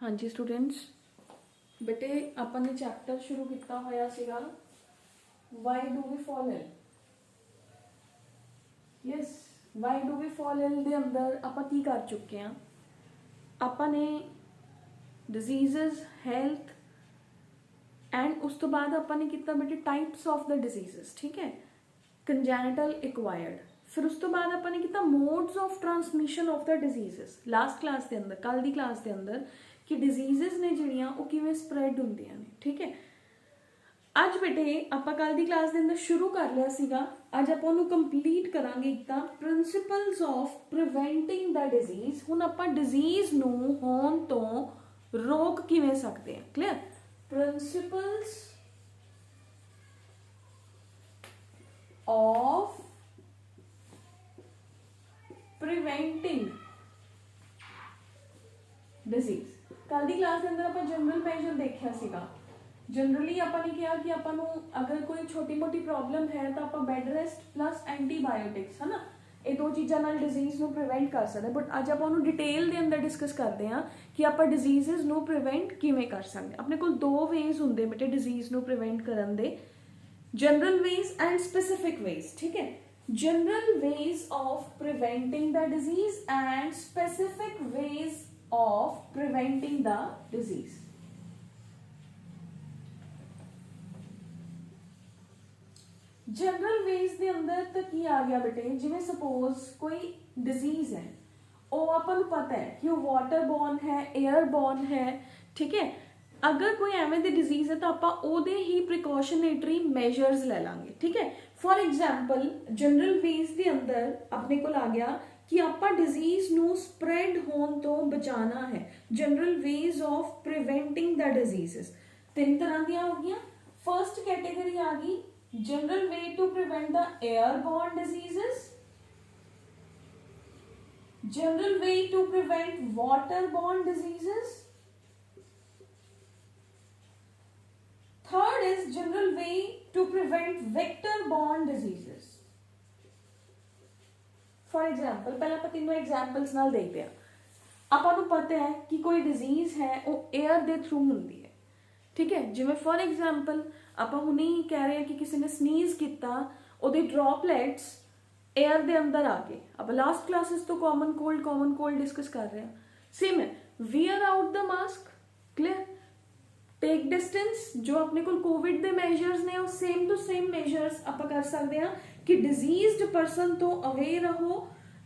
हाँ जी स्टूडेंट्स, बेटे अपन ने चैप्टर शुरू किया होया सीगा why do we fall ill. Yes, why do we fall ill दे अंदर ਆਪਾਂ ਕੀ ਕਰ ਚੁੱਕੇ ਆ। ਆਪਾਂ ਨੇ ਡਿਜ਼ੀਜ਼ਸ, ਹੈਲਥ ਐਂਡ ਉਸ ਤੋਂ ਬਾਅਦ ਆਪਾਂ ਨੇ ਕੀਤਾ ਬੇਟੇ ਟਾਈਪਸ ਆਫ ਦ ਡਿਜ਼ੀਜ਼ਸ। ਠੀਕ ਹੈ, ਕੰਜੈਨਿਟਲ, ਐਕਵਾਇਰਡ। फिर उस तो बाद अपन ने किया modes of transmission of the diseases last class के अंदर, कल की क्लास के अंदर कि डिजीजेस ने जिहड़ियां वो किवें स्प्रैड हुंदियां ने। ठीक है, अज बेटे आपां कल की क्लास के अंदर शुरू कर लिया सीगा, अज आपां उहनूं कंप्लीट करांगे। एक तां principles of preventing the disease. हुण आपां डिजीज नूं होण तों रोक किवें सकदे हां। Clear? Principles of preventing disease. कल की क्लास के अंदर आप जनरल मेजर देखा सीगा। जनरली आपने कहा कि आपको अगर कोई छोटी मोटी प्रॉब्लम है तो आप बैड रेस्ट प्लस एंटीबायोटिक्स है ना, ये दो चीज़ों नाल डिजीज नूं प्रिवेंट कर सकते। बट अज आप डिटेल के अंदर डिस्कस करते हैं कि आप डिजीजेस नूं प्रिवेंट किवें कर सकते। अपने को दो वेज होंगे बेटे डिजीज नूं प्रिवेंट करन दे, general ways and specific ways. ठीक है, general ways of preventing the disease and specific ways of preventing the disease. General ways के अंदर तो की आ गया बेटे, जिवें सपोज कोई डिजीज है, वो अपन पता है कि वो वाटर बॉर्न है, एयर बॉर्न है। ठीक है, अगर कोई एवें दी डिजीज है तो आप ओदे ही प्रिकॉशनेटरी मेजर्स ले लांगे। ठीक है, फॉर एग्जाम्पल जनरल वेज के अंदर अपने को आ गया कि आप डिजीज नूं स्प्रैड होने तो बचाना है। General ways of preventing the diseases तीन तरह दी हो गई। फर्स्ट कैटेगरी आ गई general way to prevent the airborne diseases, general way to prevent waterborne diseases, third is general way to prevent vector-borne diseases. For example, पहला ਆਪਾਂ तीनों एग्जांपल्स नाल देखते हैं। ਆਪਾਂ ਨੂੰ पता है कि कोई डिजीज है वो एयर के थ्रू ਹੁੰਦੀ है। ठीक है, जिवें फॉर एग्जांपल ਆਪਾਂ ਹੁਣੇ ही कह रहे हैं कि किसी ने स्नीज किया, ਉਹਦੇ ड्रॉपलेट्स एयर ਦੇ अंदर आ गए। अब लास्ट क्लासेस तो कॉमन कोल्ड डिस्कस कर रहे हैं। सेम है, wear out the mask. Clear? Take distance, जो अपने को कोविड के मेजर्स ने वो सेम टू सेम मेजर्स आप कर सकते हैं कि डिजीज्ड परसन तो अवेयर रहो।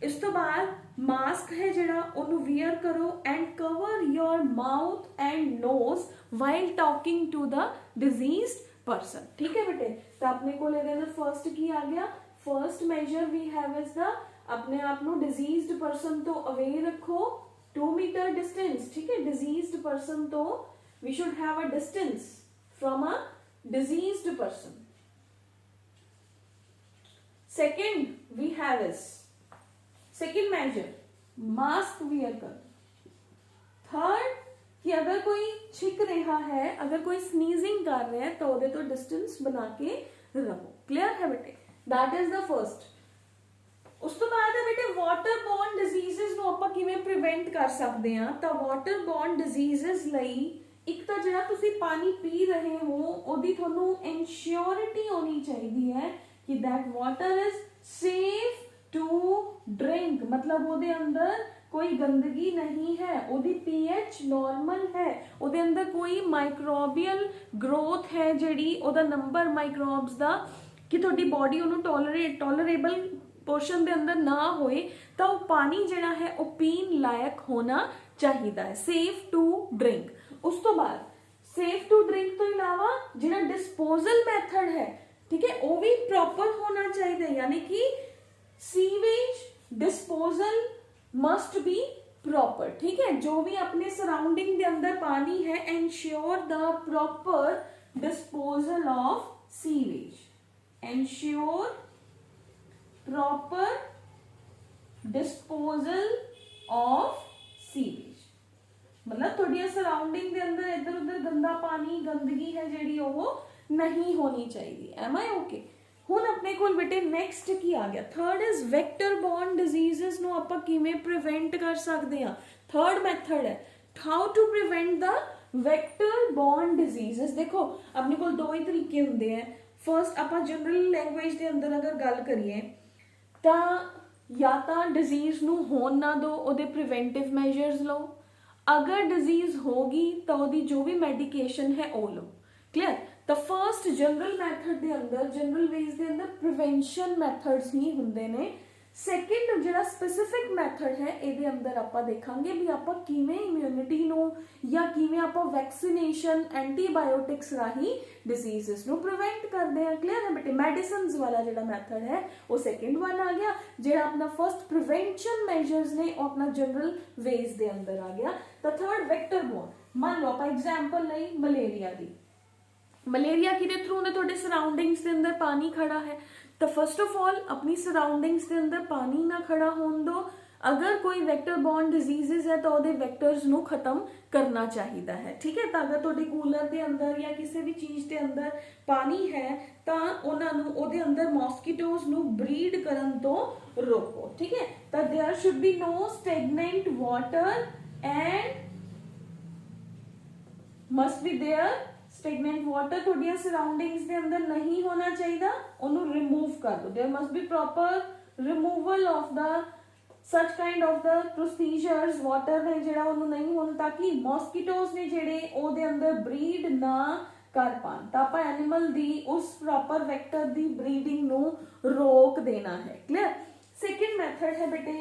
इस तो बाद मास्क है जिहड़ा उन्होंने वियर करो and cover your mouth and nose while talking to the diseased person. ठीक है बेटे, तो अपने को फर्स्ट की आ गया, first measure we have is the अपने आप को डिजीज्ड परसन तो अवेयर रखो, 2 मीटर डिस्टेंस। ठीक है, डिजीज्ड परसन तो we should have a distance from a diseased person. Second we have is second measure mask wear कर। थर्ड कि अगर कोई छिक रहा है, अगर कोई स्नीजिंग कर रहा है तो उधर तो डिस्टेंस बना के रखो। क्लियर है बेटे? That is the first. उस तो बाद है बेटे वाटर बॉर्न डिजीजेस ਨੂੰ ਆਪਾਂ ਕਿਵੇਂ ਪ੍ਰੀਵੈਂਟ ਕਰ ਸਕਦੇ ਹਾਂ। ਤਾਂ ਵਾਟਰ ਬॉर्न डिजीजेस ਲਈ एक तो जो तुसी पानी पी रहे हो ओदी थोनू इंश्योरिटी होनी चाहिए है कि that water is safe to drink. मतलब ओदे अंदर कोई गंदगी नहीं है, ओदी पीएच नॉर्मल है, ओदे अंदर कोई माइक्रोबियल ग्रोथ है जिहड़ी ओदा नंबर माइक्रोब्स दा कि थोड़ी बॉडी ओनू टॉलरेबल पोर्शन दे अंदर ना होए, तो वो पानी जिहड़ा है वो पीन लायक होना चाहिए है, सेफ टू ड्रिंक। उस तो बाद सेफ टू ड्रिंक तो इलावा जिहड़ा डिस्पोजल मैथड है, ठीक है, वो भी प्रॉपर होना चाहिए। यानी कि sewage disposal must be proper. ठीक है, जो भी अपने सराउंडिंग के अंदर पानी है, ensure the proper disposal of sewage, ensure proper disposal of sewage. मतलब थोड़ी सराउंडिंग के अंदर इधर उधर गंदा पानी, गंदगी है जी वो नहीं होनी चाहिए। Am I okay? हुण अपने को बेटे नैक्सट की आ गया, third is vector borne diseases नूं आपां किवें प्रिवेंट कर सकते हैं। थर्ड मैथड है how to prevent the vector borne diseases. देखो अपने कोल दो ही तरीके होंगे हैं। फर्स्ट ਆਪਾਂ जनरल लैंग्वेज ਦੇ ਅੰਦਰ अगर गल करिए ਤਾਂ या तो डिजीज ਨੂੰ ਹੋਣ ਨਾ ਦਿਓ, ਉਹਦੇ प्रिवेंटिव मैजर्स लो। अगर डिजीज होगी तो ਉਹਦੀ जो भी मेडिकेशन है वो लो। क्लियर। तो फर्स्ट जनरल मैथड के अंदर, जनरल वेज के अंदर प्रिवेंशन मैथड्स ही होंगे ने। सैकेंड जो स्पैसिफिक मैथड है ये अंदर आप देखांगे भी आप किवें इम्यूनिटी नूं या किवें आप वैक्सीनेशन एंटीबायोटिक्स राही डिजीजेस नूं प्रिवेंट करते हैं। क्लियर है बेटे। मेडिसिन्स वाला जो मैथड है वो सैकेंड वन आ गया। जो अपना फर्स्ट प्रिवेंशन मेजर्स ने वो अपना जनरल वेज के अंदर आ गया। तो थर्ड वैक्टर बॉर्न। मान लो आप एग्जाम्पल लई मलेरिया की। मलेरिया कि थ्रू ने थोड़े सराउंडिंग्स के अंदर पानी खड़ा है, तो फर्स्ट ऑफ ऑल अपनी सराउंडिंग्स के अंदर पानी ना खड़ा होने दो। अगर कोई वैक्टर बॉर्न डिजीजेस है तो वो वैक्टर्स नू खत्म करना चाहिए है। ठीक है। तो अगर थोड़े कूलर के अंदर या किसी भी चीज़ के अंदर पानी है तो उन्होंने अंदर मॉस्किटोज नू ब्रीड करन तो रोको। ठीक है। तो there should be no stagnant water and must be there stagnant water थोड़िया सराउंडिंग्स के अंदर नहीं होना चाहिए, उन्होंने रिमूव कर दो। There must be proper removal of the such kind of the procedures. Water ने जेड़ा उन्होंने नहीं होना ताकि मॉस्किटोज ने जेड़े ओदे अंदर ब्रीड ना कर पान। तो आप एनिमल दी उस प्रॉपर वैक्टर दी ब्रीडिंग नू रोक देना है। क्लियर। सेकेंड मैथड है बेटे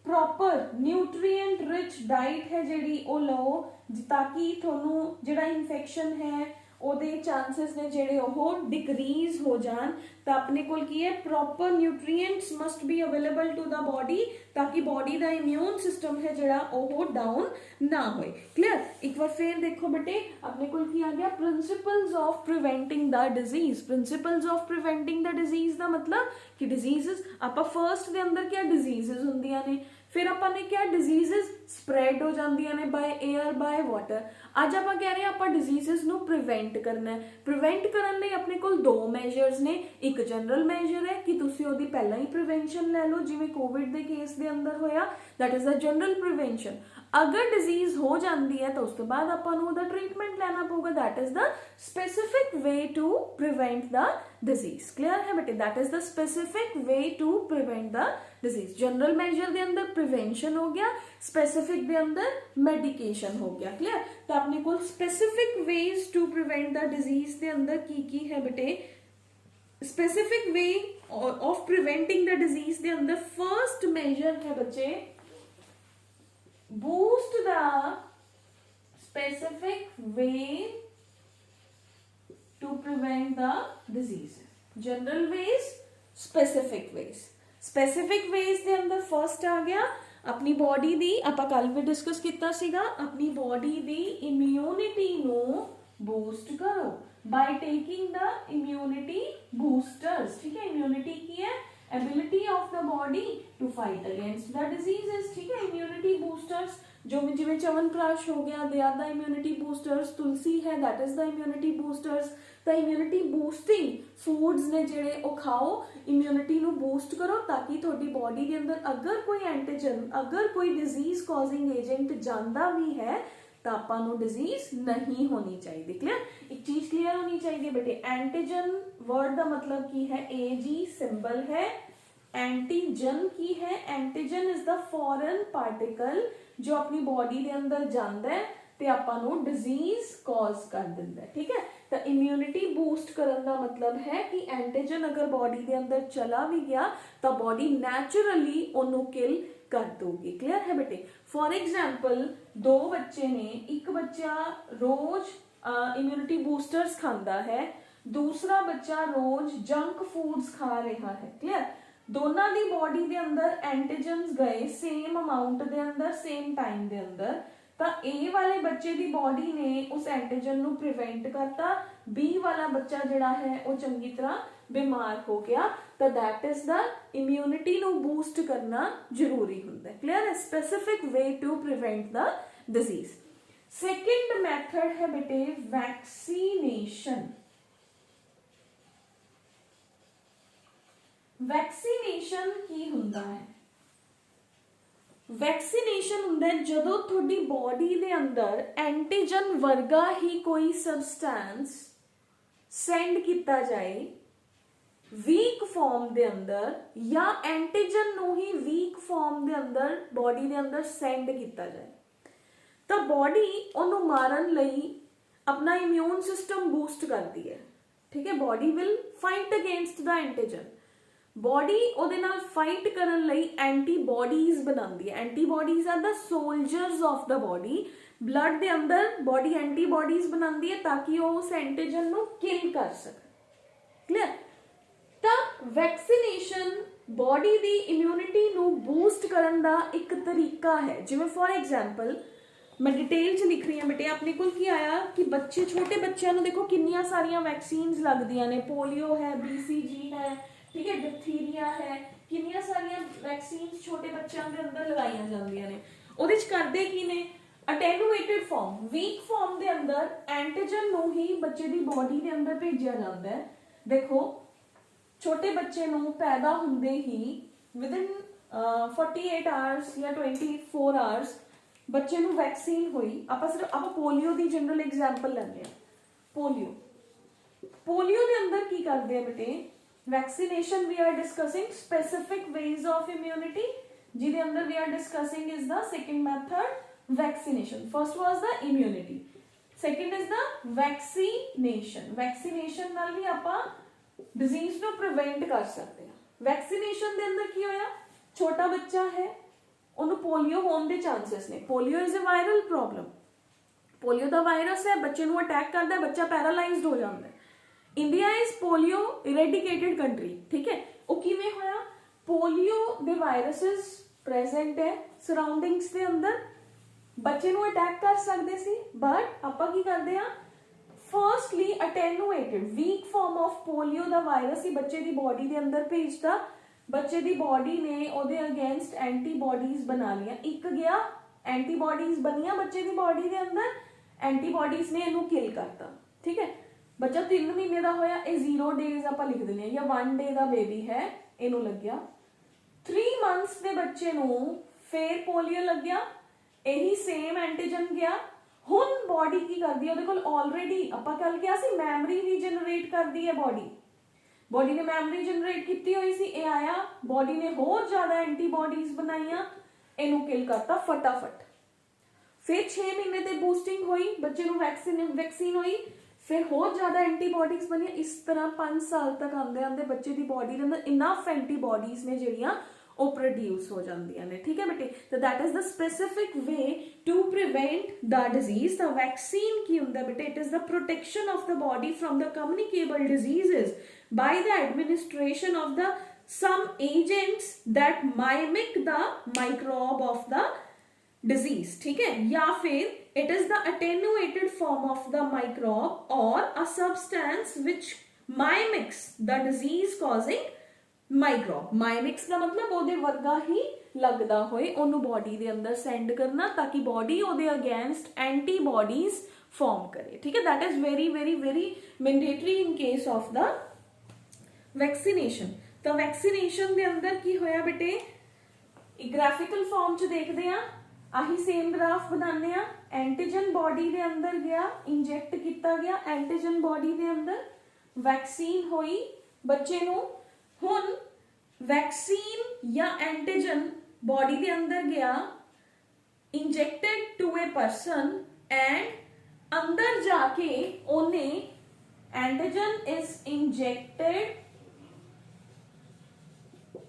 प्रॉपर न्यूट्रिएंट रिच डाइट है जेड़ी ओ लो ताकि थोनू जेड़ा इन्फेक्शन है ओदे चांसेस ने जेड़े ओहो डिक्रीज हो जान। तो अपने कोल की है proper nutrients must be available to the body ताकि बॉडी दा इम्यून सिस्टम है जेड़ा ओहो डाउन ना होए। क्लियर। एक बार फिर देखो बेटे अपने कोल की आ गया principles of preventing the disease. Principles of preventing the disease का मतलब कि डिजीजेस आप फर्स्ट के अंदर क्या डिजीजेस होंदियां ने, फिर अपने क्या डिजीजेस स्प्रैड हो जांदियां ने बाय एयर बाय वाटर। अज आप कह रहे हैं आप डिजीजेस नू प्रिवेंट करना है। प्रिवेंट करने लई अपने कोल दो मेजर्स ने। एक जनरल मेजर है कि तुसी ओदी पहला ही प्रिवेंशन ले लो जिवें कोविड के केस के अंदर होया, that is the general prevention. अगर डिजीज हो जाती है तो उसके बाद आपको ट्रीटमेंट लेना पड़ेगा, that is the specific way to prevent the disease. Clear है बेटे। That is the specific way to prevent the disease. General measure के अंदर प्रिवेंशन हो गया, स्पेसिफिक के अंदर मेडिकेशन हो गया। क्लियर। तो अपने को specific ways to prevent the disease के अंदर की है बेटे specific way of preventing the disease के अंदर फर्स्ट मेजर है बच्चे boost the specific way to prevent the diseases. General ways, specific ways. Specific ways ਦੇ ਅੰਦਰ फर्स्ट आ गया अपनी बॉडी दी ਆਪਾਂ ਕੱਲ ਵੀ डिस्कस ਕੀਤਾ ਸੀਗਾ अपनी बॉडी दी immunity ਨੂੰ बूस्ट करो by taking the immunity boosters। ठीक है। immunity की है ability of the body to fight against the diseases। ठीक है। immunity boosters जो जिवें च्यवनप्राश हो गया they are the immunity boosters, तुलसी है that is the immunity boosters। तो immunity boosting foods ने जेड़े ओ खाओ immunity ਨੂੰ boost करो ताकि थोड़ी बॉडी के अंदर अगर कोई एंटीजन अगर कोई डिजीज कॉजिंग एजेंट जांदा भी है तो आपको डिजीज नहीं होनी चाहिए। क्लियर। एक चीज क्लियर होनी चाहिए बेटे एंटीजन वर्ड का मतलब की है एजी सिंबल है, एंटीजन की है antigen is the foreign particle जो अपनी बॉडी के अंदर जाता है ते आपको डिजीज कॉज कर दिंदा है। ठीक है। तो इम्यूनिटी बूस्ट करने का मतलब है कि एंटीजन अगर बॉडी के अंदर चला भी गया तो बॉडी नैचुरली ओनू किल कर दोगी। क्लियर है बेटे। फॉर एग्जाम्पल दो बच्चे ने, एक बच्चा रोज इम्यूनिटी बूस्टर्स खाता है, दूसरा बच्चा रोज जंक फूड्स खा रहा है। क्लियर। दोनों की बॉडी के अंदर एंटीजन्स गए सेम अमाउंट के अंदर सेम टाइम के अंदर, तो ए वाले बच्चे की बॉडी ने उस एंटीजन को प्रिवेंट करता, बी वाला बच्चा जिहड़ा है वो चंगी तरह बीमार हो गया। तो दैट इज द इम्यूनिटी को बूस्ट करना जरूरी होता है। क्लियर है। Specific way to prevent the disease. Second method है बेटे वैक्सीनेशन। वैक्सीनेशन की हुंदा है ਵੈਕਸੀਨੇਸ਼ਨ ਹੁੰਦਾ ਹੈ ਜਦੋਂ ਤੁਹਾਡੀ ਬੋਡੀ ਦੇ ਅੰਦਰ ਐਂਟੀਜਨ ਵਰਗਾ ਹੀ ਕੋਈ ਸਬਸਟੈਂਸ ਸੈਂਡ ਕੀਤਾ ਜਾਏ ਵੀਕ ਫਾਰਮ ਦੇ ਅੰਦਰ, ਜਾਂ ਐਂਟੀਜਨ ਨੂੰ ਹੀ ਵੀਕ ਫਾਰਮ ਦੇ ਅੰਦਰ ਬੋਡੀ ਦੇ ਅੰਦਰ ਸੈਂਡ ਕੀਤਾ ਜਾਏ, ਤਾਂ ਬੋਡੀ ਉਹਨੂੰ ਮਾਰਨ ਲਈ ਆਪਣਾ ਇਮਿਊਨ ਸਿਸਟਮ ਬੂਸਟ ਕਰਦੀ ਹੈ। ਠੀਕ ਹੈ, body will fight against the antigen. Body ਉਹਦੇ ਨਾਲ ਫਾਈਟ ਕਰਨ ਲਈ ਐਂਟੀਬੋਡੀਜ਼ ਬਣਾਉਂਦੀ ਹੈ। Antibodies are the soldiers of the body. Blood ਦੇ ਅੰਦਰ ਬੋਡੀ ਐਂਟੀਬੋਡੀਜ਼ ਬਣਾਉਂਦੀ ਹੈ ਤਾਂ ਕਿ ਉਹ ਉਸ ਐਂਟੀਜਨ ਨੂੰ ਕਿਲ ਕਰ ਸਕੇ। ਕਲੀਅਰ? ਤਾਂ ਵੈਕਸੀਨੇਸ਼ਨ ਬੋਡੀ ਦੀ ਇਮਿਊਨਿਟੀ ਨੂੰ ਬੂਸਟ ਕਰਨ ਦਾ ਇੱਕ ਤਰੀਕਾ ਹੈ। ਜਿਵੇਂ ਫॉर एग्जांपल मैं डिटेल च लिख रही हूँ बेटे, अपने को की आया कि बच्चे छोटे बच्चों को देखो किन्नियां सारियां वैक्सीन्स लगदियां ने, पोलियो है, BCG है, ठीक है, डिप्थीरिया है, किन्नियां सारियां वैक्सीन्स छोटे बच्चों के अंदर लगाई जांदियां ने। ਉਹਦੇ ਚ ਕਰਦੇ ਕੀ ਨੇ? ਅਟੈਨੂਏਟਡ ਫਾਰਮ, ਵੀਕ ਫਾਰਮ ਦੇ ਅੰਦਰ ਐਂਟੀਜਨ ਨੂੰ ਹੀ ਬੱਚੇ ਦੀ ਬੋਡੀ ਦੇ ਅੰਦਰ ਭੇਜਿਆ ਜਾਂਦਾ ਹੈ। ਦੇਖੋ ਛੋਟੇ ਬੱਚੇ ਨੂੰ ਪੈਦਾ ਹੁੰਦੇ ਹੀ ਵਿਦਿਨ 48 ਆਵਰਸ ਜਾਂ 24 ਆਵਰਸ ਬੱਚੇ ਨੂੰ ਵੈਕਸੀਨ ਹੋਈ। ਆਪਾਂ ਪੋਲੀਓ ਦੀ ਜਨਰਲ ਐਗਜ਼ਾਮਪਲ ਲੈਂਦੇ ਆ। ਪੋਲੀਓ ਦੇ ਅੰਦਰ ਕੀ ਕਰਦੇ ਆ ਬੇਟੇ? Vaccination we are discussing specific ways of immunity, ਜਿਹਦੇ ਅੰਦਰ we are discussing is the second method vaccination. First was the immunity, second is the vaccination. Vaccination ਨਾਲ ਵੀ ਆਪਾਂ ਡਿਜ਼ੀਜ਼ ਨੂੰ ਪ੍ਰੀਵੈਂਟ ਕਰ ਸਕਦੇ ਹਾਂ। ਵੈਕਸੀਨੇਸ਼ਨ ਦੇ ਅੰਦਰ ਕੀ ਹੋਇਆ? ਛੋਟਾ ਬੱਚਾ ਹੈ, ਉਹਨੂੰ ਪੋਲੀਓ ਹੋਣ ਦੇ ਚਾਂਸਸ ਨੇ। Polio is a viral problem. Polio ਦਾ ਵਾਇਰਸ ਹੈ, ਬੱਚੇ ਨੂੰ ਅਟੈਕ ਕਰਦਾ ਹੈ, ਬੱਚਾ ਪੈਰਾਲਾਈਜ਼ਡ ਹੋ ਜਾਂਦਾ ਹੈ। India is polio eradicated country. ਠੀਕ ਹੈ, ਉਹ ਕਿਵੇਂ ਹੋਇਆ? ਪੋਲੀਓ ਦੇ ਵਾਇਰਸਿਸ ਪ੍ਰੈਜ਼ੈਂਟ ਹੈ ਸਰਾਊਂਡਿੰਗਸ ਦੇ ਅੰਦਰ, ਬੱਚੇ ਨੂੰ ਅਟੈਕ ਕਰ ਸਕਦੇ ਸੀ, ਬਟ ਆਪਾਂ ਕੀ ਕਰਦੇ ਆ? Firstly attenuated weak form of polio ਦਾ ਵਾਇਰਸ ਹੀ ਬੱਚੇ ਦੀ ਬੋਡੀ ਦੇ ਅੰਦਰ ਭੇਜਦਾ। ਬੱਚੇ ਦੀ ਬੋਡੀ ਨੇ ਉਹਦੇ ਅਗੇਂਸਟ ਐਂਟੀਬੋਡੀਜ਼ ਬਣਾ ਲਿਆ। ਇੱਕ ਗਿਆ ਐਂਟੀਬੋਡੀਜ਼ ਬਣੀਆਂ ਬੱਚੇ ਦੀ ਬੋਡੀ ਦੇ ਅੰਦਰ, ਐਂਟੀਬੋਡੀਜ਼ ਨੇ ਇਹਨੂੰ ਕਿਲ ਕਰਤਾ। ਠੀਕ ਹੈ, ਬੱਚਾ 3 ਮਹੀਨੇ ਦਾ ਹੋਇਆ, ਇਹ 0 ਡੇਜ਼ ਆਪਾਂ ਲਿਖ ਦਿੰਦੇ ਹਾਂ, ਜਾਂ 1 ਡੇ ਦਾ ਬੇਬੀ ਹੈ, ਇਹਨੂੰ ਲੱਗਿਆ। 3 ਮੰਥਸ ਦੇ ਬੱਚੇ ਨੂੰ ਫੇਰ ਪੋਲੀਓ ਲੱਗਿਆ, ਇਹੀ ਸੇਮ ਐਂਟੀਜਨ ਗਿਆ। ਹੁਣ ਬੋਡੀ ਕੀ ਕਰਦੀ ਹੈ? ਉਹਦੇ ਕੋਲ ਆਲਰੇਡੀ ਆਪਾਂ ਕੱਲ ਕਿਹਾ ਸੀ ਮੈਮਰੀ ਵੀ ਜਨਰੇਟ ਕਰਦੀ ਹੈ ਬੋਡੀ। ਬੋਡੀ ਨੇ ਮੈਮਰੀ ਜਨਰੇਟ ਕੀਤੀ ਹੋਈ ਸੀ, ਇਹ ਆਇਆ, ਬੋਡੀ ਨੇ ਹੋਰ ਜ਼ਿਆਦਾ ਐਂਟੀਬੋਡੀਜ਼ ਬਣਾਈਆਂ, ਇਹਨੂੰ ਕਿਲ ਕਰਤਾ ਫਟਾਫਟ। ਫਿਰ 6 ਮਹੀਨੇ ਤੇ ਬੂਸਟਿੰਗ ਹੋਈ, ਬੱਚੇ ਨੂੰ ਵੈਕਸੀਨ ਹੋਈ, ਫਿਰ ਹੋਰ ਜ਼ਿਆਦਾ ਐਂਟੀਬੋਡੀਜ਼ ਬਣੀਆਂ। ਇਸ ਤਰ੍ਹਾਂ 5 ਸਾਲ ਤੱਕ ਆਉਂਦੇ ਆਉਂਦੇ ਬੱਚੇ ਦੀ ਬੋਡੀ ਦੇ ਅੰਦਰ ਇਨਫ ਐਂਟੀਬੋਡੀਜ਼ ਨੇ ਜਿਹੜੀਆਂ ਉਹ ਪ੍ਰੋਡਿਊਸ ਹੋ ਜਾਂਦੀਆਂ ਨੇ। ਠੀਕ ਹੈ ਬੇਟੇ, ਤਾਂ that is the specific way to prevent the disease. ਤਾਂ ਵੈਕਸੀਨ ਕੀ ਹੁੰਦਾ ਬੇਟੇ? It is the protection of the body from the communicable diseases by the administration of the some agents that mimic the microbe of the disease। ठीक है, या फिर it is the attenuated form of the microbe or a substance which mimics the disease causing microbe। mimics ਦਾ ਮਤਲਬ ਉਹਦੇ ਵਰਗਾ ਹੀ ਲੱਗਦਾ ਹੋਏ ਉਹਨੂੰ ਬੋਡੀ ਦੇ ਅੰਦਰ ਸੈਂਡ ਕਰਨਾ ਤਾਂ ਕਿ ਬੋਡੀ ਉਹਦੇ ਅਗੇਂਸਟ ਐਂਟੀਬੋਡੀਜ਼ ਫਾਰਮ ਕਰੇ। ਠੀਕ ਹੈ, that is very very very mandatory in case of the vaccination. ਤਾਂ ਵੈਕਸੀਨੇਸ਼ਨ ਦੇ ਅੰਦਰ ਕੀ ਹੋਇਆ ਬੇਟੇ? ਇੱਕ ਗ੍ਰਾਫਿਕਲ ਫਾਰਮ ਚ ਦੇਖਦੇ ਆ, ਆਹੀ ਸੇਮ ਗ੍ਰਾਫ ਬਣਾਉਂਦੇ ਆ। ਐਂਟੀਜਨ ਬੋਡੀ ਦੇ ਅੰਦਰ ਗਿਆ, ਇੰਜੈਕਟ ਕੀਤਾ ਗਿਆ ਐਂਟੀਜਨ ਬੋਡੀ ਦੇ ਅੰਦਰ, ਵੈਕਸੀਨ ਹੋਈ ਬੱਚੇ ਨੂੰ। ਹੁਣ ਵੈਕਸੀਨ ਜਾਂ ਐਂਟੀਜਨ ਬੋਡੀ ਦੇ ਅੰਦਰ ਗਿਆ, injected to a person, and ਅੰਦਰ ਜਾ ਕੇ ਉਹਨੇ antigen is injected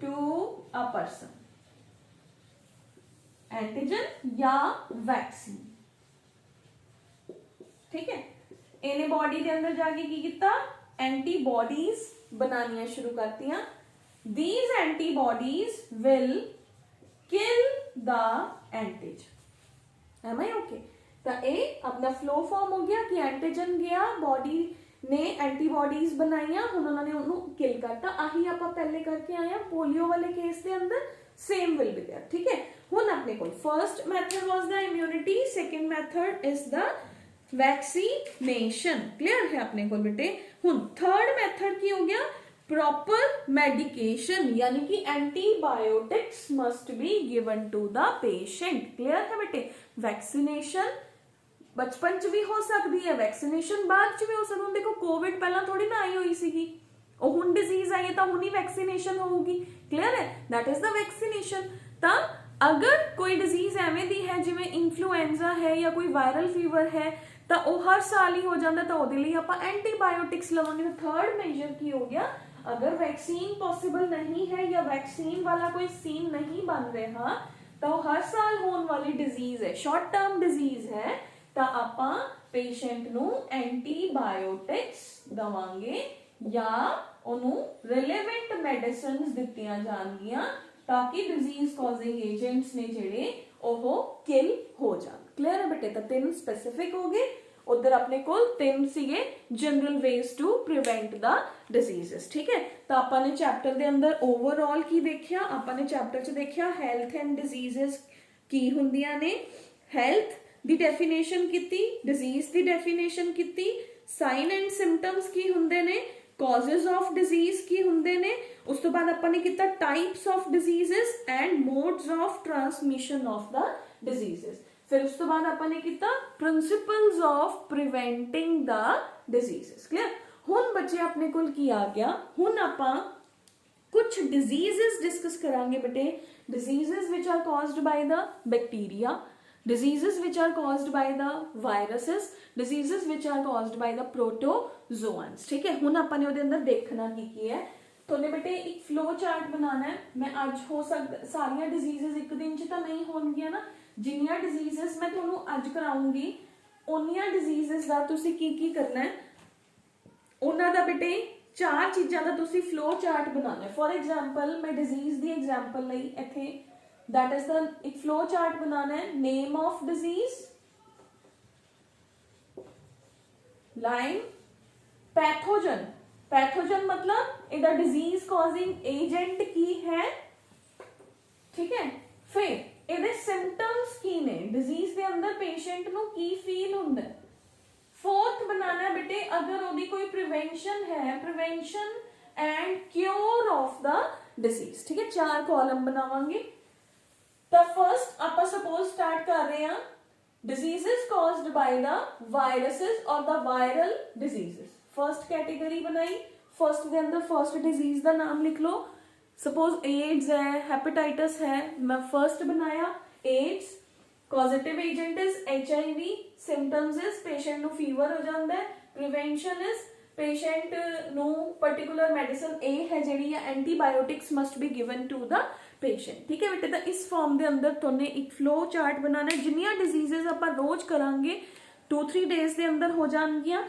to a person। Antigen या वैक्सीन। ठीक है, इन्हें बॉडी के अंदर जाके की किया? एंटीबॉडीज बनानिया शुरू करतियां। These antibodies will kill the antigen। Am I okay? तो ये अपना फ्लो फॉर्म हो गया कि एंटीजन गया, बॉडी ने एंटीबॉडीज बनाइया, ਹੁਣ ਉਹਨਾਂ ਨੇ ਉਹਨੂੰ ਕਿਲ ਕਰਤਾ। ਆਹੀ ਆਪਾਂ ਪਹਿਲੇ ਕਰਕੇ ਆਏ ਆ ਪੋਲੀਓ ਵਾਲੇ ਕੇਸ ਦੇ ਅੰਦਰ, ਸੇਮ ਵਿਲ ਬੀ देयर। ਠੀਕ ਹੈ, ਹੁਣ ਆਪਣੇ ਕੋਲ first method was the immunity, second method is the vaccination. Clear ਹੈ ਆਪਣੇ ਕੋਲ ਬੇਟੇ? ਹੁਣ ਥਰਡ ਮੈਥਡ ਕੀ ਹੋ ਗਿਆ? प्रॉपर मेडिकेशन यानी कि antibiotics must be given to the patient. Clear है बेटे? वैक्सीनेशन बचपन च भी हो सकती है, वैक्सीनेशन बाद च भी हो सकती है। देखो कोविड पहला थोड़ी ना आई हुई सीगी, और हुण डिजीज आई है तो हुण ही वैक्सीनेशन होगी। क्लियर है? That is the vaccination. तो अगर कोई डिजीज एवें दी है जिवें इन्फ्लुएंजा है या कोई वायरल फीवर है तो वह हर साल ही हो जाता, तो ਉਹਦੇ ਲਈ ਆਪਾਂ एंटीबायोटिक्स लवांगे। तो थर्ड मेजर की हो गया, अगर वैक्सीन पॉसिबल नहीं है या वैक्सीन वाला कोई सीन नहीं बन रहा तो हर साल होने वाली डिजीज है, शॉर्ट टर्म डिजीज है, तो ਆਪਾਂ पेशेंट ਨੂੰ एंटीबायोटिक्स दवांगे या ਉਹਨੂੰ रिलेवेंट मेडिसिन्स ਦਿੱਤੀਆਂ ਜਾਣਗੀਆਂ ताकि डिजीज कॉजिंग एजेंट्स ने ਜਿਹੜੇ ਉਹ किल हो जान। क्लियर है बेटे? तो तीन स्पेसिफिक हो गए, उधर अपने को तीन सीगे general ways to prevent the diseases. ठीक है? तो आपने चैप्टर के अंदर ओवरऑल की देखिया, आपने चैप्टर च देखिया हेल्थ एंड डिजीजेस की हुंदियां ने, हेल्थ दी डेफिनेशन कीती, डिजीज दी डेफिनेशन कीती, साइन एंड सिम्पटम्स की हुंदे ने, कॉजेज ऑफ डिजीज की हुंदे ने, उस तो बाद आपने किया types of diseases and modes of transmission of the diseases. फिर उस तो बाद आपने किया principles of preventing the diseases. Clear? हुन बच्चे अपने को की आ गया, हुन आपां कुछ डिजीजेस डिस्कस करांगे बेटे। Diseases which are caused by the bacteria, diseases which are caused by the viruses, diseases which are caused by the protozoans। ठीक है? हुन आपने ਉਹਦੇ अंदर देखना की है। तोने बेटे एक फ्लो चार्ट बनाना है। मैं आज हो सकता सारिया डिजीजेस एक दिन च तो नहीं होणगियां ना, जिन्नियां डिजीजेस मैं तुहानू अज कराऊंगी उन्नियां डिजीजेस दा तुसी की करना है, उन्हां दा बेटे चार चीज़ां दा तुसी फ्लो चार्ट बनाना है। फॉर एग्जाम्पल मैं डिजीज दी एग्जाम्पल लई इत्थे दैट इज द एक फ्लो चार्ट बनाना है। Name of disease, line, pathogen, pathogen मतलब इधर डिजीज कॉजिंग एजेंट की है। ठीक है? फिर इहदे सिम्पटम्स की ने, डिजीज के अंदर पेशेंट नू की फील हुंदा है। फोर्थ बनाना है बेटे अगर ओदी कोई प्रिवेंशन है, prevention and cure of the disease. ठीक है? चार कॉलम बनावांगे। तो फर्स्ट आप सपोज स्टार्ट कर रहे हैं diseases caused by the viruses और the viral diseases. First category बनाई, फर्स्ट के अंदर फर्स्ट डिजीज का नाम लिख लो। सपोज एड्स है, हेपेटाइटिस है, मैं फर्स्ट बनाया AIDS. Positive agent is HIV, symptoms is patient नु फीवर हो जाता है, प्रिवेंशन इज पेशेंट नु पर्टिकुलर मेडिसिन ए है जेडी या antibiotics must be given to the patient. ठीक है बेटे? तो इस फॉर्म के अंदर तुमने एक फ्लो चार्ट बनाना है। जिन्नियां डिजीजेस आप रोज करांगे 2-3 डेज के अंदर हो जाएंगियां,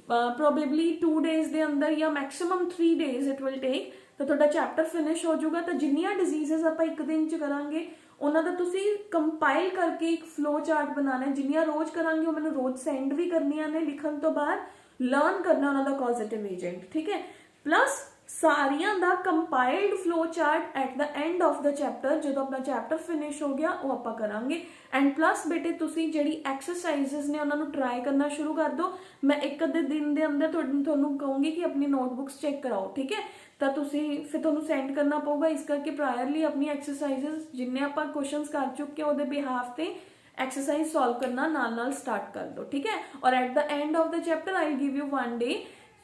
प्रोबेबली 2 डेज के अंदर या maximum 3 days it will take, तो तुहाडा चैप्टर फिनिश हो जाऊगा। तो जिन्नियां डिजीजेस आप एक दिन च करांगे उन्हां दा तुसी कंपाइल करके एक फ्लो चार्ट बनाना है। जिन्नियां रोज करांगे वो मैंने रोज सेंड भी करनियां ने लिखण तो बाद, लर्न करना उन्हां दा कॉजेटिव एजेंट। ठीक है? प्लस सारियां दा compiled flow chart at the end of the chapter, जो अपना चैप्टर फिनिश हो गया वो आप करांगे। एंड प्लस बेटे तुसी जेडी एक्सरसाइजेस ने उन्होंने ट्राई करना शुरू कर दो। मैं एक अद्धे दिन के अंदर तुहानू कहूँगी कि अपनी नोटबुक्स चेक कराओ। ठीक है? तो तुसी फिर तुहानू सेंड करना पऊगा, इस करके प्रायरली अपनी एक्सरसाइजेस जिन्ने आप क्वेश्चंस कर चुके हैं वो बिहाफ से एक्सरसाइज सॉल्व करना नाल नाल स्टार्ट कर दो। ठीक है? और at the end of the chapter I give you 1 day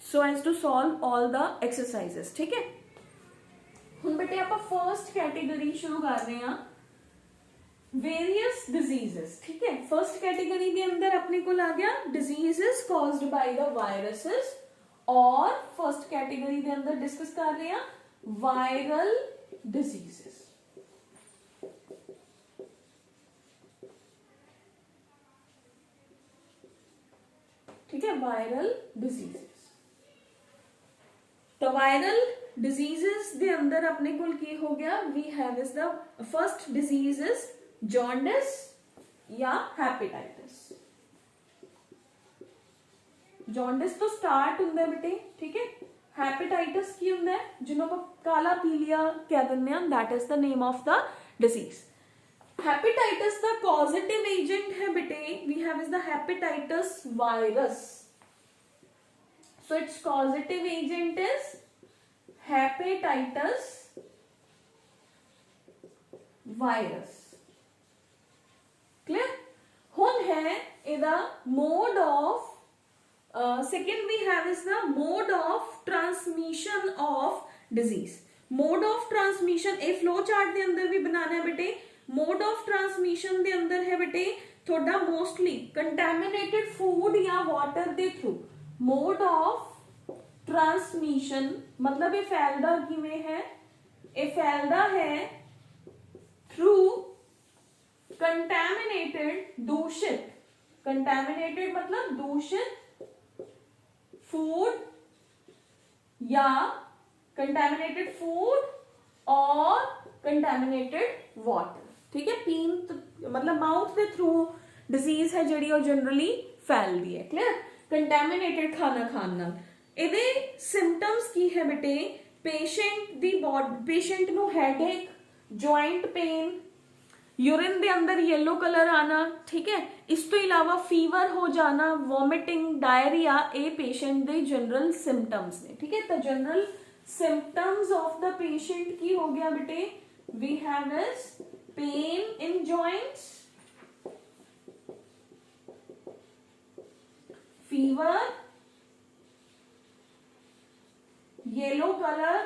so as to solve all the exercises। ठीक है? हुण बेटे आप फर्स्ट कैटेगरी शुरू कर रहे हैं वेरियस डिजीजेस। ठीक है? फर्स्ट कैटेगरी के अंदर अपने को आ गया diseases caused by the viruses, और फर्स्ट कैटेगरी के अंदर डिस्कस कर रहे हैं वायरल डिजीजेस। ठीक है? Viral diseases. तो वायरल डिजीजेस के अंदर अपने को की हो गया, we have is the first disease is jaundice या हेपेटाइटिस। जॉन्डिस तो स्टार्ट होंदा है बेटे। ठीक है? हेपेटाइटिस की होंदा है जिन्हों को काला पीलिया कह दिंदे आ, that is the name of the disease. Hepatitis the causative agent है बेटे, we have is the hepatitis virus. So its causative agent is hepatitis virus. Clear? हुण है इहदा mode of second we have is the mode of transmission of disease. Mode of transmission ए flow chart दे अंदर भी बनाना है बेटे। Mode of transmission दे अंदर है बेटे थोड़ा मोस्टली कंटैमिनेटेड फूड या water they through. Mode of transmission मतलब ये फैलदा किवें है? ये फैलदा है थ्रू कंटैमिनेटेड दूषित, कंटैमिनेटेड मतलब दूषित फूड या कंटैमिनेटेड फूड और कंटैमिनेटेड वाटर। ठीक है, पीन मतलब माउथ के थ्रू डिजीज है जिहड़ी वो जनरली फैलदी है। क्लियर? कंटैमिनेटेड खाना खाण नाल इहदे सिम्पटम्स की है बेटे? पेशेंट दी बॉडी, पेशेंट नू हेडेक, जॉइंट पेन, यूरिन दे अंदर येलो कलर आना। ठीक है, इस तो इलावा फीवर हो जाना, वॉमिटिंग, डायरिया, ये पेशेंट दे जनरल सिम्पटम्स ने। ठीक है, तो general symptoms of the patient की हो गया बेटे? We have is pain in joints, fever, yellow colour,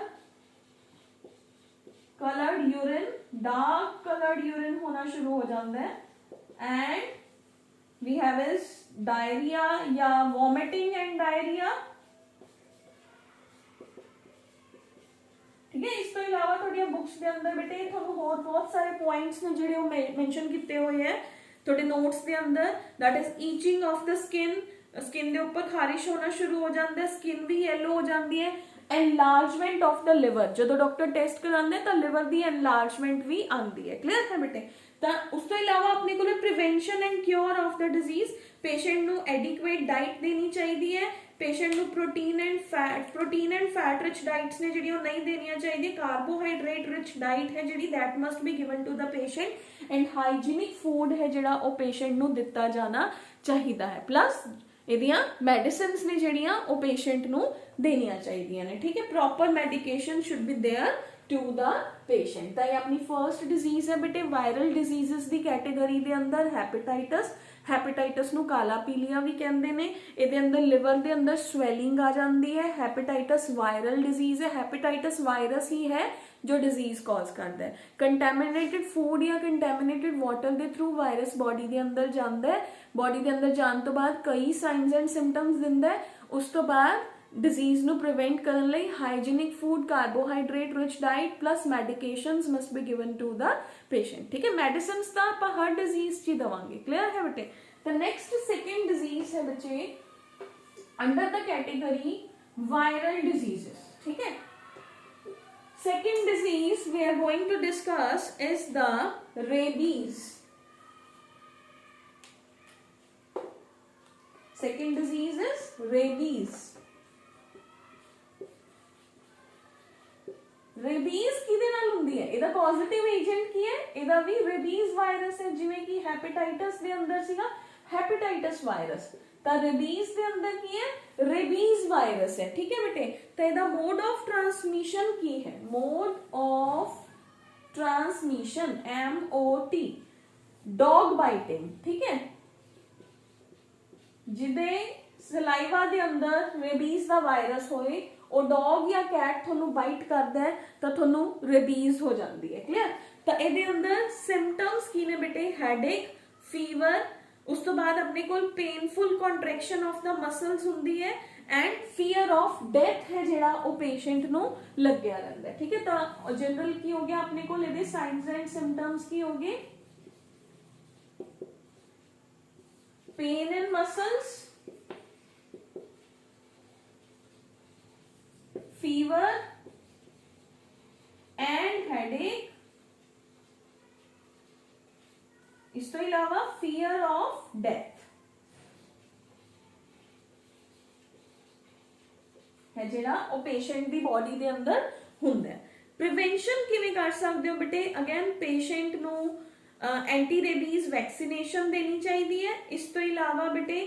coloured urine, dark coloured urine होना शुरू हो जाता है, and we have is diarrhoea या वॉमिटिंग एंड डायरिया। ठीक है, इस तो इलावा थोड़ी बुक्स के अंदर बेटे थोड़ा होर बहुत सारे पॉइंट्स ने जिहड़े वो मेंशन किए हुए हैं थोड़े नोट्स के अंदर। That is itching of the skin, skin के ऊपर खारिश होना शुरू हो जाता है, स्किन भी येलो हो जाती है। एनलार्जमेंट ऑफ द लिवर, जो डॉक्टर टेस्ट कराते हैं तो लिवर की एनलार्जमेंट भी आती है। क्लियर है बेटे? तो उस तो इलावा अपने को prevention and cure of the disease, patient नू एडिक्वेट डाइट देनी चाहिए, पेशेंट नू protein and fat rich diets ने जिहड़ी नहीं देनियां चाहिए, कार्बोहाइड्रेट रिच डाइट है जिहड़ी that must be given to the patient, and hygienic food है जिहड़ा वो पेशेंट नू दिता जाना चाहिए है। प्लस ਇਹਦੀਆਂ ਮੈਡੀਸਿਨਸ ਨੇ ਜਿਹੜੀਆਂ ਉਹ ਪੇਸ਼ੈਂਟ ਨੂੰ ਦੇਣੀਆਂ ਚਾਹੀਦੀਆਂ ਨੇ। ਠੀਕ ਹੈ, proper medication should be there to the patient. ਤਾਂ ਇਹ ਆਪਣੀ ਫਰਸਟ ਡਿਜ਼ੀਜ਼ ਹੈ ਬੇਟੇ ਵਾਇਰਲ ਡਿਜ਼ੀਜ਼ਸ ਦੀ ਕੈਟੇਗਰੀ ਦੇ ਅੰਦਰ ਹੈਪੇਟਾਈਟਸ। ਹੈਪੇਟਾਈਟਸ ਨੂੰ ਕਾਲਾ ਪੀਲੀਆ ਵੀ ਕਹਿੰਦੇ ਨੇ। ਇਹਦੇ ਅੰਦਰ ਲਿਵਰ ਦੇ ਅੰਦਰ ਸਵੈਲਿੰਗ ਆ ਜਾਂਦੀ ਹੈ। ਹੈਪੇਟਾਈਟਸ ਵਾਇਰਲ ਡਿਜ਼ੀਜ਼ ਹੈ। ਹੈਪੇਟਾਈਟਸ ਵਾਇਰਸ ਹੀ ਹੈ जो डिजीज कॉज करता है। कंटैमिनेटेड फूड या कंटैमिनेटेड वाटर के थ्रू वायरस बॉडी के अंदर जाता है। बॉडी के अंदर जाने तो बाद कई साइनस एंड सिम्पटम्स दिंदा है। उस तो बाद डिजीज नू प्रिवेंट करने लई hygienic food, carbohydrate rich diet plus medications must be given to the patient. ठीक है, मेडिसिन्स तो आप हर डिजीज च देवांगे। क्लियर है बेटे? तो नेक्स्ट सेकेंड डिजीज है बच्चे under the category viral diseases. ठीक है, second disease we are going to discuss is the rabies. Second disease is rabies. Rabies किदे नाल हुंदी है? इहदा पॉजिटिव एजेंट की है? इहदा भी रेबीज वायरस है, जिवें कि हेपेटाइटिस दे अंदर सीगा हेपेटाइटिस वायरस, तो रेबीज के अंदर की है? रेबीज वायरस है। ठीक है बेटे, तो इसका मोड ऑफ ट्रांसमिशन की है? Mode of transmission MOT, dog biting. ठीक है, जिदे सलाइवा के अंदर रेबीज का वायरस होए और डॉग या कैट थोनू बाइट करता है तो थोनू रेबीज हो जाती है। क्लियर? तो ये अंदर सिम्पटम्स की ने बेटे? हेडेक, फीवर, उस तो बाद अपने को painful contraction of the muscles हुंदी है, एंड फियर ऑफ डेथ है जिहड़ा वो पेशेंट नू लग्या रहंदा है। ठीक है, तो जनरल की हो गया अपने को इहदे साइंस एंड सिम्पटम्स की हो गए? Pain in muscles, fever and headache, इस तो इलावा फियर ऑफ डेथ है जिहड़ा वो पेशेंट दी बॉडी दे अंदर हुंदा है। प्रिवेंशन किवें कर सकते हो बेटे? अगेन पेशेंट नू एंटी रेबीज वैक्सीनेशन देनी चाहिए है। इस तो इलावा बेटे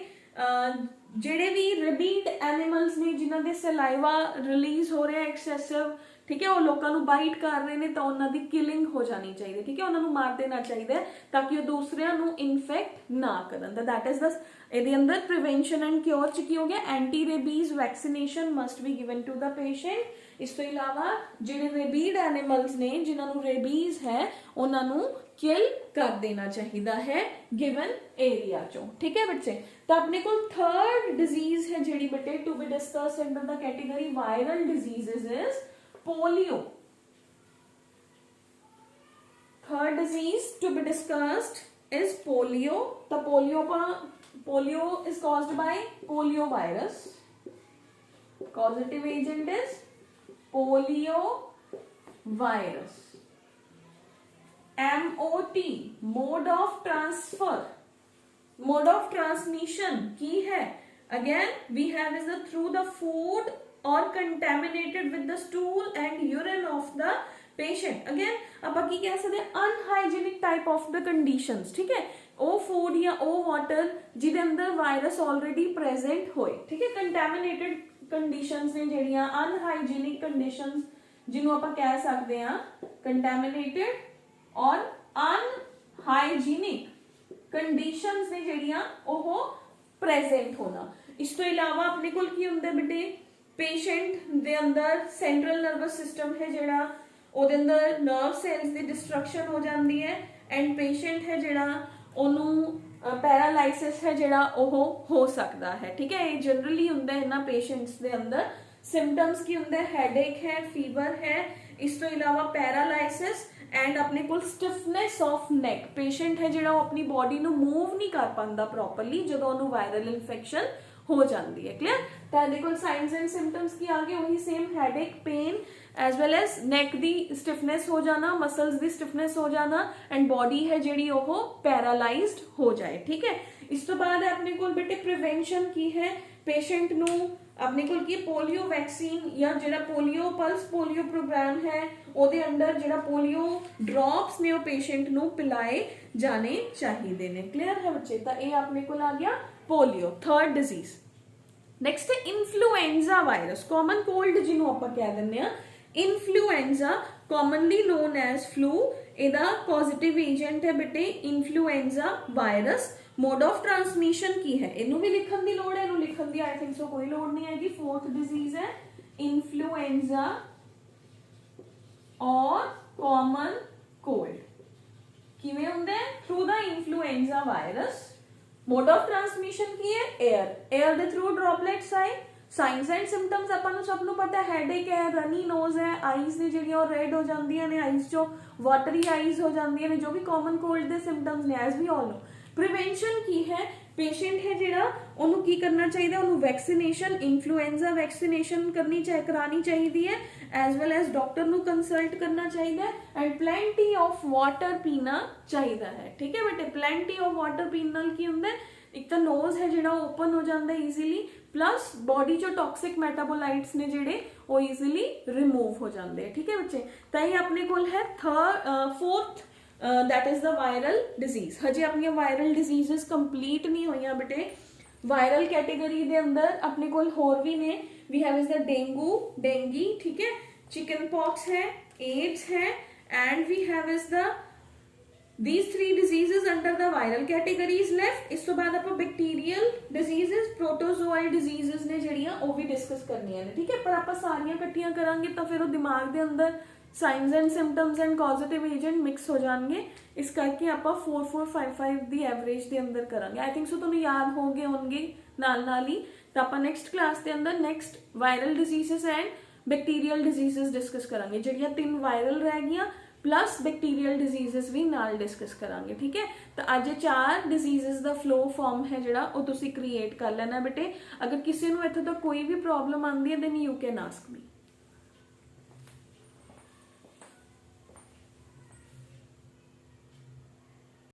ਜਿਹੜੇ ਵੀ ਰਬੀਡ ਐਨੀਮਲਸ ਨੇ ਜਿਨ੍ਹਾਂ ਦੇ ਸਲਾਈਵਾ ਰਿਲੀਜ਼ ਹੋ ਰਿਹਾ ਐਕਸੈਸਿਵ, ਠੀਕ ਹੈ, ਉਹ ਲੋਕਾਂ ਨੂੰ ਬਾਈਟ ਕਰ ਰਹੇ ਨੇ, ਤਾਂ ਉਹਨਾਂ ਦੀ ਕਿਲਿੰਗ ਹੋ ਜਾਣੀ ਚਾਹੀਦੀ, ਠੀਕ ਹੈ, ਉਹਨਾਂ ਨੂੰ ਮਾਰ ਦੇਣਾ ਚਾਹੀਦਾ ਹੈ ਤਾਂ ਕਿ ਉਹ ਦੂਸਰਿਆਂ ਨੂੰ ਇਨਫੈਕਟ ਨਾ ਕਰਨ। ਤਾਂ ਦੈਟ ਇਜ਼ ਦ ਇਹਦੇ ਅੰਦਰ ਪ੍ਰੀਵੈਂਸ਼ਨ ਐਂਡ ਕਿਉਰ ਚ ਕੀ ਹੋ ਗਿਆ, anti rabies vaccination must be given to the patient. ਇਸ ਤੋਂ ਇਲਾਵਾ ਜਿਹੜੇ ਰੇਬੀਡ ਐਨੀਮਲਸ ਨੇ ਜਿਨ੍ਹਾਂ ਨੂੰ ਰੇਬੀਜ਼ ਹੈ ਉਹਨਾਂ ਨੂੰ ਕਿਲ ਕਰ ਦੇਣਾ ਚਾਹੀਦਾ ਹੈ ਗਿਵਨ ਏਰੀਆ ਚੋਂ, ਠੀਕ ਹੈ ਬੱਚੇ। ਤਾਂ ਆਪਣੇ ਕੋਲ ਥਰਡ ਡਿਜ਼ੀਜ਼ ਹੈ ਜਿਹੜੀ ਬੇਟੇ to be discuss under the category viral diseases is polio. Third disease to be discussed is polio. The polio is caused by polio virus. Causative agent is polio virus. MOT, mode of transfer, mode of transmission की है, again we have is the through the food or contaminated with the stool and urine of the patient। again ਆਪਾਂ ਕੀ ਕਹਿ ਸਕਦੇ unhygienic type of the conditions, ਠੀਕ ਹੈ, ਉਹ food ਜਾਂ ਉਹ water ਜਿਹਦੇ ਅੰਦਰ ਵਾਇਰਸ already present ਹੋਏ, ਠੀਕ ਹੈ। contaminated conditions ਨੇ ਜਿਹੜੀਆਂ unhygienic conditions ਜਿਹਨੂੰ ਆਪਾਂ ਕਹਿ ਸਕਦੇ ਹਾਂ contaminated ਔਰ unhygienic conditions ਨੇ ਜਿਹੜੀਆਂ ਉਹ present ਹੋਣਾ। ਇਸ ਤੋਂ ਇਲਾਵਾ ਆਪਣੇ ਕੋਲ ਕੀ ਹੁੰਦਾ ਬੇਟੇ, ਪੇਸ਼ੈਂਟ ਦੇ ਅੰਦਰ ਸੈਂਟਰਲ ਨਰਵਸ ਸਿਸਟਮ ਹੈ ਜਿਹੜਾ ਉਹਦੇ ਅੰਦਰ ਨਰਵ ਸੈਲਸ ਦੀ ਡਿਸਟਰਕਸ਼ਨ ਹੋ ਜਾਂਦੀ ਹੈ ਐਂਡ ਪੇਸ਼ੈਂਟ ਹੈ ਜਿਹੜਾ ਉਹਨੂੰ ਪੈਰਾਲਾਈਸਿਸ ਹੈ ਜਿਹੜਾ ਉਹ ਹੋ ਸਕਦਾ ਹੈ, ਠੀਕ ਹੈ। ਇਹ ਜਨਰਲੀ ਹੁੰਦਾ ਇਹਨਾਂ ਪੇਸ਼ੈਂਟਸ ਦੇ ਅੰਦਰ। ਸਿੰਪਟਮਸ ਕੀ ਹੁੰਦੇ, ਹੈਡੇਕ ਹੈ, ਫੀਵਰ ਹੈ, ਇਸ ਤੋਂ ਇਲਾਵਾ ਪੈਰਾਲਾਈਸਿਸ ਐਂਡ ਆਪਣੇ ਕੋਲ ਸਟਿਫਨੈਸ ਆਫ ਨੈਕ। ਪੇਸ਼ੈਂਟ ਹੈ ਜਿਹੜਾ ਉਹ ਆਪਣੀ ਬੋਡੀ ਨੂੰ ਮੂਵ ਨਹੀਂ ਕਰ ਪਾਉਂਦਾ ਪ੍ਰੋਪਰਲੀ ਜਦੋਂ ਉਹਨੂੰ ਵਾਇਰਲ ਇਨਫੈਕਸ਼ਨ ਹੋ ਜਾਂਦੀ ਹੈ। ਕਲੀਅਰ। ਤਾਂ ਇਹਦੇ ਕੋਲ ਸਾਈਨਸ ਐਂਡ ਸਿੰਪਟਮਸ ਕੀ ਆ ਗਏ, ਉਹੀ same, headache, pain as well as neck ਦੀ ਸਟਿਫਨੈਸ ਹੋ ਜਾਣਾ, ਮਸਲਸ ਦੀ ਸਟਿਫਨੈਸ ਹੋ ਜਾਣਾ ਐਂਡ ਬੋਡੀ ਹੈ ਜਿਹੜੀ ਉਹ ਪੈਰਾਲਾਈਜ਼ਡ ਹੋ ਜਾਏ, ਠੀਕ ਹੈ। ਇਸ ਤੋਂ ਬਾਅਦ ਆਪਣੇ ਕੋਲ ਬੇਟੇ ਪ੍ਰੀਵੈਂਸ਼ਨ ਕੀ ਹੈ, ਪੇਸ਼ੈਂਟ ਨੂੰ ਆਪਣੇ ਕੋਲ ਕੀ ਪੋਲੀਓ ਵੈਕਸੀਨ ਜਾਂ ਜਿਹੜਾ ਪੋਲੀਓ ਪਲਸ ਪੋਲੀਓ ਪ੍ਰੋਗਰਾਮ ਹੈ ਉਹਦੇ ਅੰਡਰ ਜਿਹੜਾ ਪੋਲੀਓ ਡ੍ਰੌਪਸ ਨੇ ਉਹ ਪੇਸ਼ੈਂਟ ਨੂੰ ਪਿਲਾਏ ਜਾਣੇ ਚਾਹੀਦੇ ਨੇ। ਕਲੀਅਰ ਹੈ ਬੱਚੇ। ਤਾਂ ਇਹ ਆਪਣੇ ਕੋਲ ਆ ਗਿਆ ਪੋਲੀਓ, ਥਰਡ ਡਿਜ਼ੀਜ਼। ਨੈਕਸਟ ਹੈ ਇਨਫਲੂਐਂਜ਼ਾ ਵਾਇਰਸ, ਕਾਮਨ ਕੋਲਡ ਜਿਹਨੂੰ ਆਪਾਂ ਕਹਿ ਦਿੰਦੇ ਆ। Influenza commonly known as flu, ਇਹਦਾ ਪੋਜ਼ਿਟਿਵ ਏਜੰਟ ਹੈ ਬੇਟੇ influenza virus. Mode of transmission ਕੀ ਹੈ, ਇਹਨੂੰ ਵੀ ਲਿਖਣ ਦੀ ਲੋੜ ਹੈ, ਇਹਨੂੰ ਲਿਖਣ ਦੀ ਆਈ ਥਿੰਕ ਸੋ ਕੋਈ ਲੋੜ ਨਹੀਂ ਹੈਗੀ। ਫੋਰਥ ਡਿਜ਼ੀਜ਼ ਹੈ ਇਨਫਲੂਐਂਜ਼ਾ ਔਰ ਕਾਮਨ ਕੋਲਡ। ਕਿਵੇਂ ਹੁੰਦਾ ਹੈ, through the influenza virus. Mode of transmission ਕੀ ਹੈ, 에ਅਰ ਦੇ ਥਰੂ ਡ੍ਰੌਪਲੇਟਸ ਆਏ। ਸਾਈਨਸ ਐਂਡ ਸਿੰਪਟਮਸ ਆਪਾਂ ਨੂੰ ਸਭ ਨੂੰ ਪਤਾ, ਹੈਡੇਕ ਹੈ, ਰਨੀ ਨੋਜ਼ ਹੈ, ਆਈਜ਼ ਨੇ ਜਿਹੜੀਆਂ ਉਹ ਰੈਡ ਹੋ ਜਾਂਦੀਆਂ ਨੇ, ਆਈਜ਼ ਚੋਂ ਵਾਟਰੀ ਆਈਜ਼ ਹੋ ਜਾਂਦੀਆਂ ਨੇ, ਜੋ ਵੀ ਕਾਮਨ ਕੋਲਡ ਦੇ ਸਿੰਪਟਮਸ ਨੇ ਐਜ਼ ਵੀ ਆਲ ਨੋ। ਪ੍ਰੀਵੈਂਸ਼ਨ ਕੀ ਹੈ, ਪੇਸ਼ੈਂਟ ਹੈ ਜਿਹੜਾ ਉਹਨੂੰ ਕੀ ਕਰਨਾ ਚਾਹੀਦਾ, ਉਹਨੂੰ ਵੈਕਸੀਨੇਸ਼ਨ, ਇਨਫਲੂਐਂਜ਼ਾ ਵੈਕਸੀਨੇਸ਼ਨ ਕਰਾਣੀ ਚਾਹੀਦੀ ਹੈ, ਐਜ਼ ਵੈਲ ਐਜ਼ ਡਾਕਟਰ ਨੂੰ ਕੰਸਲਟ ਕਰਨਾ ਚਾਹੀਦਾ ਹੈ ਐਂਡ ਪਲੈਂਟੀ ਆਫ ਵਾਟਰ ਪੀਣਾ ਚਾਹੀਦਾ ਹੈ, ਠੀਕ ਹੈ ਬੇਟੇ। ਪਲੈਂਟੀ ਆਫ ਵਾਟਰ ਪੀਣ ਨਾਲ ਕੀ ਹੁੰਦਾ, ਇੱਕ ਤਾਂ ਨੋਜ਼ ਹੈ ਜਿਹੜਾ ਉਹ ਓਪਨ ਹੋ ਜਾਂਦਾ ਈਜ਼ੀਲੀ, ਪਲੱਸ ਬੋਡੀ ਚੋਂ ਟੌਕਸਿਕ ਮੈਟਾਬੋਲਾਈਟਸ ਨੇ ਜਿਹੜੇ ਉਹ ਈਜ਼ੀਲੀ ਰਿਮੂਵ ਹੋ ਜਾਂਦੇ ਆ, ਠੀਕ ਹੈ ਬੱਚੇ। ਤਾਂ ਇਹ ਆਪਣੇ ਕੋਲ ਹੈ fourth that is the viral disease। ਹਜੇ ਆਪਣੀਆਂ ਵਾਇਰਲ ਡਿਜ਼ੀਜ਼ਸ ਕੰਪਲੀਟ ਨਹੀਂ ਹੋਈਆਂ ਬੇਟੇ। ਵਾਇਰਲ ਕੈਟੇਗਰੀ ਦੇ ਅੰਦਰ ਆਪਣੇ ਕੋਲ ਹੋਰ ਵੀ ਨੇ, ਵੀ ਹੈਵ ਇਜ਼ ਦਾ ਡੇਂਗੀ, ਠੀਕ ਹੈ, ਚਿਕਨ ਪੌਕਸ ਹੈ, ਏਡਸ ਹੈ and we have is the these three diseases under the viral categories left। ਇਸ ਤੋਂ ਬਾਅਦ ਆਪਾਂ ਬੈਕਟੀਰੀਅਲ ਡਿਜ਼ੀਜ਼ਸ, ਪ੍ਰੋਟੋਜ਼ੋਆਲ ਡਿਜ਼ੀਜ਼ਸ ਨੇ ਜਿਹੜੀਆਂ ਉਹ ਵੀ ਡਿਸਕਸ ਕਰਨੀਆਂ ਨੇ, ਠੀਕ ਹੈ। ਪਰ ਆਪਾਂ ਸਾਰੀਆਂ ਇਕੱਠੀਆਂ ਕਰਾਂਗੇ ਤਾਂ ਫਿਰ ਉਹ ਦਿਮਾਗ ਦੇ ਅੰਦਰ signs and symptoms and causative agent mix ਹੋ ਜਾਣਗੇ, ਇਸ ਕਰਕੇ ਆਪਾਂ 4-4-5-5 ਦੀ ਐਵਰੇਜ ਦੇ ਅੰਦਰ ਕਰਾਂਗੇ। ਆਈ ਥਿੰਕ ਸੋ ਤੁਹਾਨੂੰ ਯਾਦ ਹੋਣਗੇ ਨਾਲ ਹੀ। ਤਾਂ ਆਪਾਂ ਨੈਕਸਟ ਕਲਾਸ ਦੇ ਅੰਦਰ next viral diseases and bacterial diseases discuss ਕਰਾਂਗੇ, ਜਿਹੜੀਆਂ 3 ਵਾਇਰਲ ਰਹਿ ਗਈਆਂ ਪਲੱਸ ਬੈਕਟੀਰੀਅਲ ਡਿਜ਼ੀਜ਼ਸ ਵੀ ਨਾਲ ਡਿਸਕਸ ਕਰਾਂਗੇ, ਠੀਕ ਹੈ। ਤਾਂ ਅੱਜ 4 ਡਿਜ਼ੀਜ਼ਸ ਦਾ ਫਲੋ ਫਾਰਮ ਹੈ ਜਿਹੜਾ ਉਹ ਤੁਸੀਂ ਕ੍ਰੀਏਟ ਕਰ ਲੈਣਾ ਬੇਟੇ। ਅਗਰ ਕਿਸੇ ਨੂੰ ਇੱਥੇ ਤੋਂ ਕੋਈ ਵੀ ਪ੍ਰੋਬਲਮ ਆਉਂਦੀ ਹੈ then you can ask me.